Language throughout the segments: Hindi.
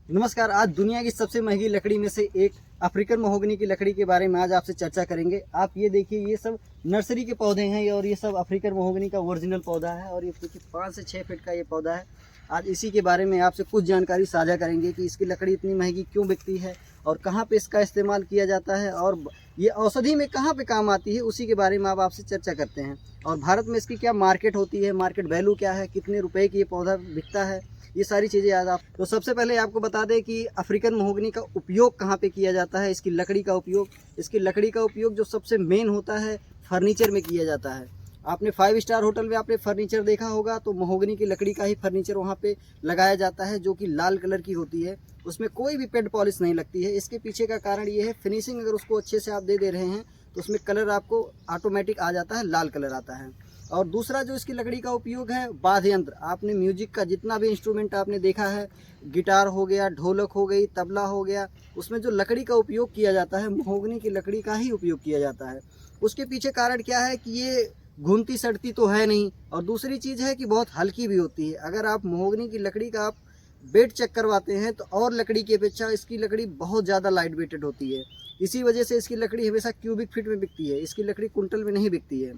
नमस्कार। आज दुनिया की सबसे महंगी लकड़ी में से एक अफ्रीकन महोगनी की लकड़ी के बारे में आज आपसे चर्चा करेंगे। आप ये देखिए, ये सब नर्सरी के पौधे हैं और ये सब अफ्रीकन महोगनी का ओरिजिनल पौधा है और ये देखिए 5 से 6 फीट का ये पौधा है। आज इसी के बारे में आपसे कुछ जानकारी साझा करेंगे कि इसकी लकड़ी इतनी महंगी क्यों बिकती है और कहाँ पे इसका इस्तेमाल किया जाता है और ये औषधि में कहाँ पे काम आती है, उसी के बारे में आप आपसे चर्चा करते हैं। और भारत में इसकी क्या मार्केट होती है, मार्केट वैल्यू क्या है, कितने रुपए की ये पौधा बिकता है, ये सारी चीज़ें आज आप। तो सबसे पहले आपको बता दें कि अफ्रीकन महोगनी का उपयोग कहाँ पे किया जाता है। इसकी लकड़ी का उपयोग जो सबसे मेन होता है फर्नीचर में किया जाता है। आपने 5 स्टार होटल में आपने फर्नीचर देखा होगा तो महोगनी की लकड़ी का ही फर्नीचर वहाँ पे लगाया जाता है, जो कि लाल कलर की होती है। उसमें कोई भी पेंट पॉलिश नहीं लगती है। इसके पीछे का कारण ये है, फिनिशिंग अगर उसको अच्छे से आप दे रहे हैं तो उसमें कलर आपको ऑटोमेटिक आ जाता है, लाल कलर आता है। और दूसरा जो इसकी लकड़ी का उपयोग है, वाद्य यंत्र। आपने म्यूजिक का जितना भी इंस्ट्रूमेंट आपने देखा है, गिटार हो गया, ढोलक हो गई, तबला हो गया, उसमें जो लकड़ी का उपयोग किया जाता है महोगनी की लकड़ी का ही उपयोग किया जाता है। उसके पीछे कारण क्या है कि ये घुनती सड़ती तो है नहीं, और दूसरी चीज़ है कि बहुत हल्की भी होती है। अगर आप महोगनी की लकड़ी का आप वेट चेक करवाते हैं तो और लकड़ी की अपेक्षा इसकी लकड़ी बहुत ज़्यादा लाइट वेटेड होती है। इसी वजह से इसकी लकड़ी हमेशा क्यूबिक फीट में बिकती है, इसकी लकड़ी कुंटल में नहीं बिकती है।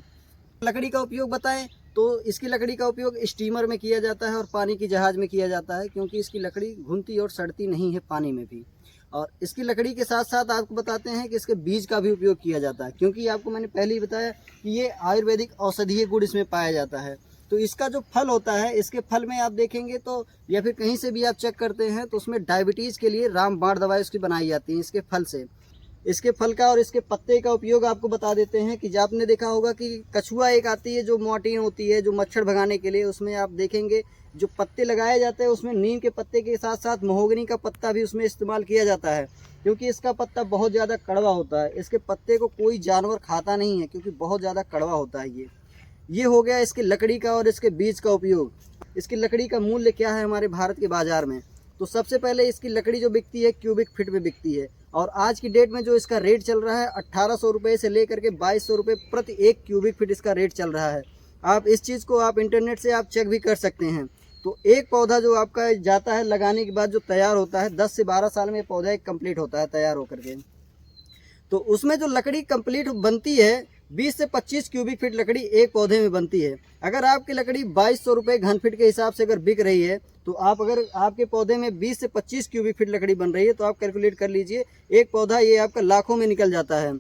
लकड़ी का उपयोग बताएं तो इसकी लकड़ी का उपयोग स्टीमर में किया जाता है और पानी की जहाज में किया जाता है, क्योंकि इसकी लकड़ी घुनती और सड़ती नहीं है पानी में भी। और इसकी लकड़ी के साथ साथ आपको बताते हैं कि इसके बीज का भी उपयोग किया जाता है, क्योंकि आपको मैंने पहले ही बताया कि ये आयुर्वेदिक औषधीय गुण इसमें पाया जाता है। तो इसका जो फल होता है, इसके फल में आप देखेंगे तो या फिर कहीं से भी आप चेक करते हैं तो उसमें डायबिटीज़ के लिए रामबाण दवाई उसकी बनाई जाती है इसके फल से। इसके फल का और इसके पत्ते का उपयोग आपको बता देते हैं कि जब आपने देखा होगा कि कछुआ एक आती है जो मोटीन होती है, जो मच्छर भगाने के लिए, उसमें आप देखेंगे जो पत्ते लगाए जाते हैं उसमें नीम के पत्ते के साथ साथ महोगनी का पत्ता भी उसमें इस्तेमाल किया जाता है, क्योंकि इसका पत्ता बहुत ज़्यादा कड़वा होता है। इसके पत्ते को कोई जानवर खाता नहीं है क्योंकि बहुत ज़्यादा कड़वा होता है। ये हो गया इसकी लकड़ी का और इसके बीज का उपयोग। इसकी लकड़ी का मूल्य क्या है हमारे भारत के बाज़ार में, तो सबसे पहले इसकी लकड़ी जो बिकती है क्यूबिक फीट में बिकती है, और आज की डेट में जो इसका रेट चल रहा है 1800 रुपये से लेकर के 2200 रुपये प्रति 1 क्यूबिक फीट इसका रेट चल रहा है। आप इस चीज़ को आप इंटरनेट से आप चेक भी कर सकते हैं। तो एक पौधा जो आपका जाता है लगाने के बाद जो तैयार होता है, 10 से 12 साल में पौधा एक कंप्लीट होता है तैयार होकर के। तो उसमें जो लकड़ी कंप्लीट बनती है 20 से 25 क्यूबिक फीट लकड़ी एक पौधे में बनती है। अगर आपकी लकड़ी 2200 रुपये घन फीट के हिसाब से अगर बिक रही है तो आप अगर आपके पौधे में 20 से 25 क्यूबिक फीट लकड़ी बन रही है तो आप कैलकुलेट कर लीजिए, एक पौधा ये आपका लाखों में निकल जाता है।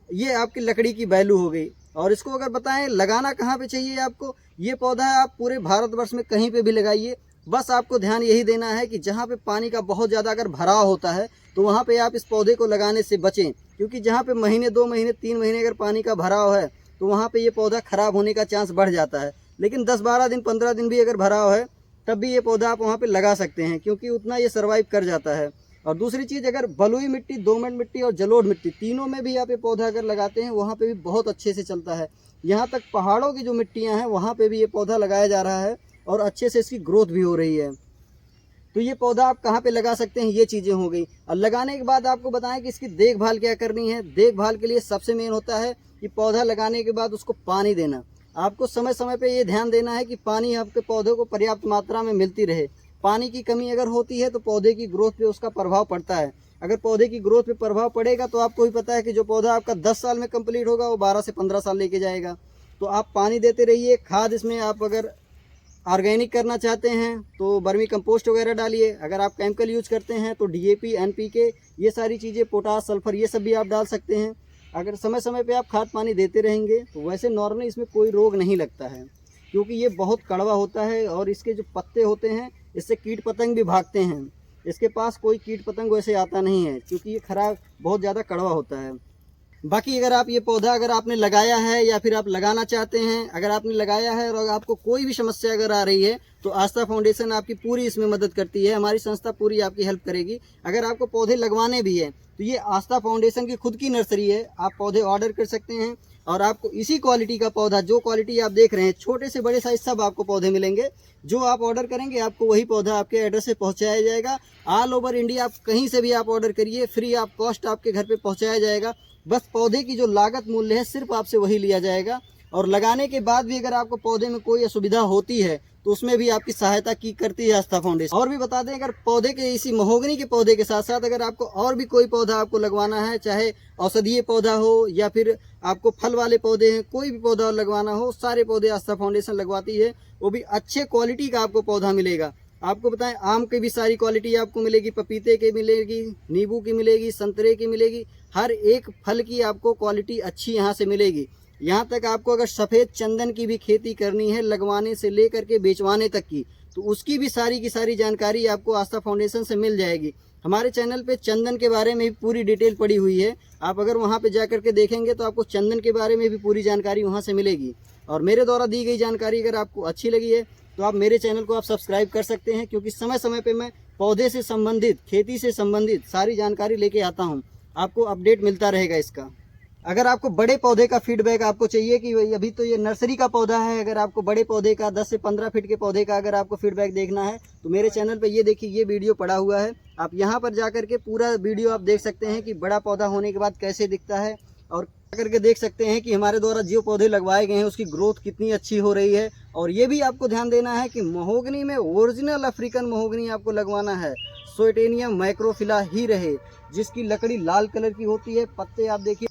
ये आपकी लकड़ी की वैल्यू हो गई। और इसको अगर बताएं लगाना कहाँ पे चाहिए आपको, ये पौधा आप पूरे भारतवर्ष में कहीं पे भी लगाइए। बस आपको ध्यान यही देना है कि जहाँ पे पानी का बहुत ज़्यादा अगर भराव होता है तो वहाँ पे आप इस पौधे को लगाने से बचें, क्योंकि जहाँ पे महीने 2 महीने 3 महीने अगर पानी का भराव है तो वहाँ पे ये पौधा ख़राब होने का चांस बढ़ जाता है। लेकिन 10-12 दिन 15 दिन भी अगर भराव है तब भी ये पौधा आप वहाँ पे लगा सकते हैं, क्योंकि उतना ये सर्वाइव कर जाता है। और दूसरी चीज़, अगर बलुई मिट्टी, दोमट मिट्टी और जलोढ़ मिट्टी, तीनों में भी आप ये पौधा अगर लगाते हैं वहाँ पे भी बहुत अच्छे से चलता है। यहाँ तक पहाड़ों की जो मिट्टियाँ हैं वहाँ पे भी ये पौधा लगाया जा रहा है और अच्छे से इसकी ग्रोथ भी हो रही है। तो ये पौधा आप कहाँ पे लगा सकते हैं, ये चीज़ें हो गई। और लगाने के बाद आपको बताएं कि इसकी देखभाल क्या करनी है। देखभाल के लिए सबसे मेन होता है कि पौधा लगाने के बाद उसको पानी देना। आपको समय समय पे ये ध्यान देना है कि पानी आपके पौधे को पर्याप्त मात्रा में मिलती रहे। पानी की कमी अगर होती है तो पौधे की ग्रोथ पे उसका प्रभाव पड़ता है। अगर पौधे की ग्रोथ पे प्रभाव पड़ेगा तो आपको भी पता है कि जो पौधा आपका 10 साल में कंप्लीट होगा वो 12 से 15 साल लेके जाएगा। तो आप पानी देते रहिए। खाद इसमें आप अगर ऑर्गेनिक करना चाहते हैं तो वर्मी कंपोस्ट वगैरह डालिए। अगर आप केमिकल यूज करते हैं तो DAP, NPK, ये सारी चीज़ें, पोटास, सल्फर, ये सब भी आप डाल सकते हैं। अगर समय समय पे आप खाद पानी देते रहेंगे तो वैसे नॉर्मली इसमें कोई रोग नहीं लगता है, क्योंकि ये बहुत कड़वा होता है और इसके जो पत्ते होते हैं इससे कीट पतंग भी भागते हैं। इसके पास कोई कीट पतंग वैसे आता नहीं है, क्योंकि ये खराब बहुत ज़्यादा कड़वा होता है। बाकी अगर आप ये पौधा अगर आपने लगाया है या फिर आप लगाना चाहते हैं, अगर आपने लगाया है और आपको कोई भी समस्या अगर आ रही है तो आस्था फाउंडेशन आपकी पूरी इसमें मदद करती है। हमारी संस्था पूरी आपकी हेल्प करेगी। अगर आपको पौधे लगवाने भी है तो ये आस्था फाउंडेशन की खुद की नर्सरी है, आप पौधे ऑर्डर कर सकते हैं और आपको इसी क्वालिटी का पौधा, जो क्वालिटी आप देख रहे हैं, छोटे से बड़े साइज सब आपको पौधे मिलेंगे। जो आप ऑर्डर करेंगे आपको वही पौधा आपके एड्रेस पे पहुंचाया जाएगा। ऑल ओवर इंडिया आप कहीं से भी आप ऑर्डर करिए, फ्री ऑफ कॉस्ट आपके घर पे पहुंचाया जाएगा। बस पौधे की जो लागत मूल्य है सिर्फ आपसे वही लिया जाएगा। और लगाने के बाद भी अगर आपको पौधे में कोई असुविधा होती है तो उसमें भी आपकी सहायता की करती है आस्था फाउंडेशन। और भी बता दें, अगर पौधे के इसी महोगनी के पौधे के साथ साथ अगर आपको और भी कोई पौधा आपको लगवाना है, चाहे औषधीय पौधा हो या फिर आपको फल वाले पौधे हैं, कोई भी पौधा लगवाना हो, सारे पौधे आस्था फाउंडेशन लगवाती है। वो भी अच्छे क्वालिटी का आपको पौधा मिलेगा। आपको बताएं, आम की भी सारी क्वालिटी आपको मिलेगी, पपीते की मिलेगी, नींबू की मिलेगी, संतरे की मिलेगी, हर एक फल की आपको क्वालिटी अच्छी यहाँ से मिलेगी। यहाँ तक आपको अगर सफ़ेद चंदन की भी खेती करनी है, लगवाने से लेकर के बेचवाने तक की, तो उसकी भी सारी की सारी जानकारी आपको आस्था फाउंडेशन से मिल जाएगी। हमारे चैनल पे चंदन के बारे में भी पूरी डिटेल पड़ी हुई है। आप अगर वहाँ पे जा करके देखेंगे तो आपको चंदन के बारे में भी पूरी जानकारी वहाँ से मिलेगी। और मेरे द्वारा दी गई जानकारी अगर आपको अच्छी लगी है तो आप मेरे चैनल को आप सब्सक्राइब कर सकते हैं, क्योंकि समय समय पे मैं पौधे से संबंधित, खेती से संबंधित सारी जानकारी लेके आता हूँ। आपको अपडेट मिलता रहेगा इसका। अगर आपको बड़े पौधे का फीडबैक आपको चाहिए कि भाई अभी तो ये नर्सरी का पौधा है, अगर आपको बड़े पौधे का 10 से 15 फीट के पौधे का अगर आपको फीडबैक देखना है तो मेरे चैनल पे ये देखिए, ये वीडियो पड़ा हुआ है। आप यहाँ पर जा करके पूरा वीडियो आप देख सकते हैं कि बड़ा पौधा होने के बाद कैसे दिखता है, और करके देख सकते हैं कि हमारे द्वारा जो पौधे लगवाए गए हैं उसकी ग्रोथ कितनी अच्छी हो रही है। और ये भी आपको ध्यान देना है कि महोगनी में ओरिजिनल अफ्रीकन महोगनी आपको लगवाना है, सोइटेनियम माइक्रोफिला ही रहे, जिसकी लकड़ी लाल कलर की होती है। पत्ते आप देखिए।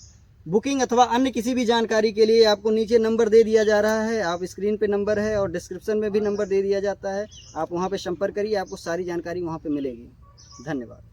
बुकिंग अथवा अन्य किसी भी जानकारी के लिए आपको नीचे नंबर दे दिया जा रहा है, आप स्क्रीन पे नंबर है और डिस्क्रिप्शन में भी नंबर दे दिया जाता है, आप वहाँ पे संपर्क करिए, आपको सारी जानकारी वहाँ पे मिलेगी। धन्यवाद।